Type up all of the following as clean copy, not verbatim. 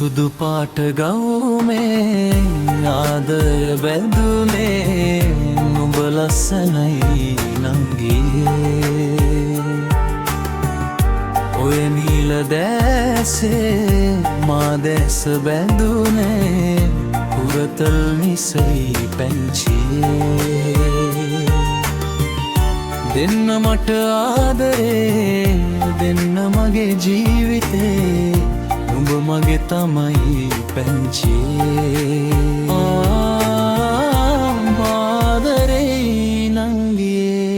සුදු පාට ගවුමේ ආදරය බැඳුනේ නුඹ ලස්සනයි නංගියේ ඔය නිල දැසේ මා දැස බැඳුනේ පුරතල් නිසයි පැංචියේ දෙන්න මට ආදරේ දෙන්න මගේ ජීවිතේ නුඹ මගේ තමයි පැංචියේ ආදරේ නංගියේ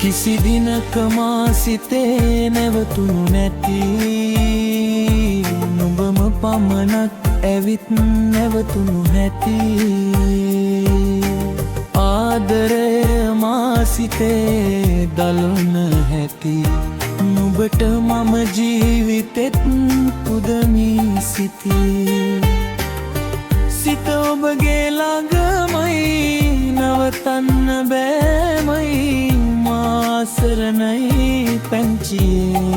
කිසි දිනක මා සිතේ නැවතුණු නැති නුඹම පමණක් ඇවිත් නැවතුණු නැති ආදරය මා සිතේ දලුන හැටි නුඹට මම ජීවිතෙත් පුදමී සිතී සිත ඔබගේ ළඟමයි නවතන්න බෑමයි සරණයි පැංචියේ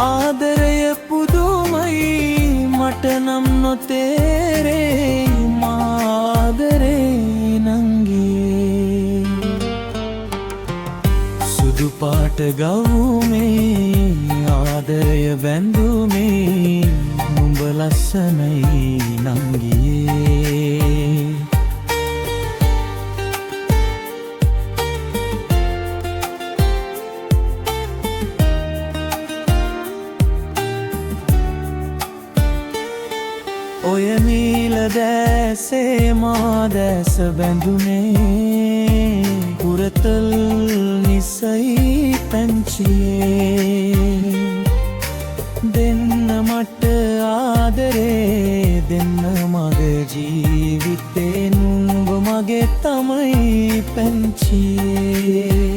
ආදරය පුදුමයි මට නම් නොතේරේ ආදරේ නංගියේ සුදු පාට ගවුමේ ආදරය බැඳුමේ නුඹ ලස්සනයි නංගියේ ඔය නිල දැසේ මා දැස බැඳුනේ පුරතල් නිසයි පැංචියේ දෙන්න මට ආදරේ දෙන්න මගේ ජීවිතේ නුඹ මගේ තමයි පැංචියේ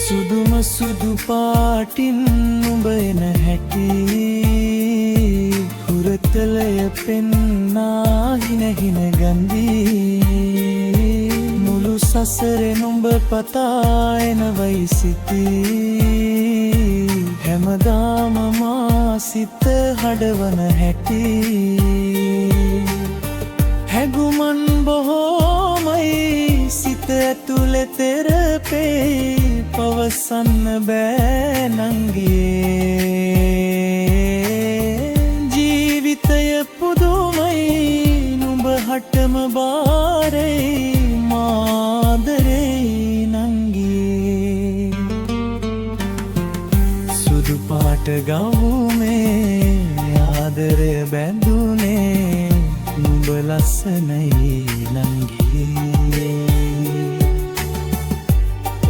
සුදුම සුදු පාටින් නුඹ එන හැටි හුරතලය පෙන්නා හින හින ගන්දී මුළු සසරේ නුඹ පතා එනවයි සිතී හැමදාම මා සිත හඩවන හැටි හැගුමන් බොහෝමයි සිත ඇතුලේ තෙරපේ පවසන්න බෑ නංගියේ ජීවිතය පුදුමයි නුඹ හටම බාරේ ආදරේ නංගියේ සුදු පාට ගවුමේ ආදරය බැඳුනේ නුඹ ලස්සනයි නංගියේ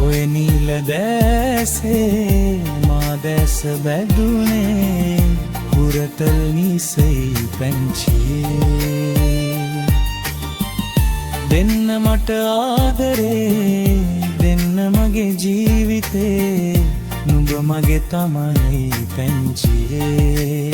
ඔය නිල දැසේ මා දැස බැඳුනේ පුරතල් නිසයි පැංචියේ දෙන්න මට ආදරේ දෙන්න මගේ ජීවිතේ නුඹ මගේ තමයි පැංචියේ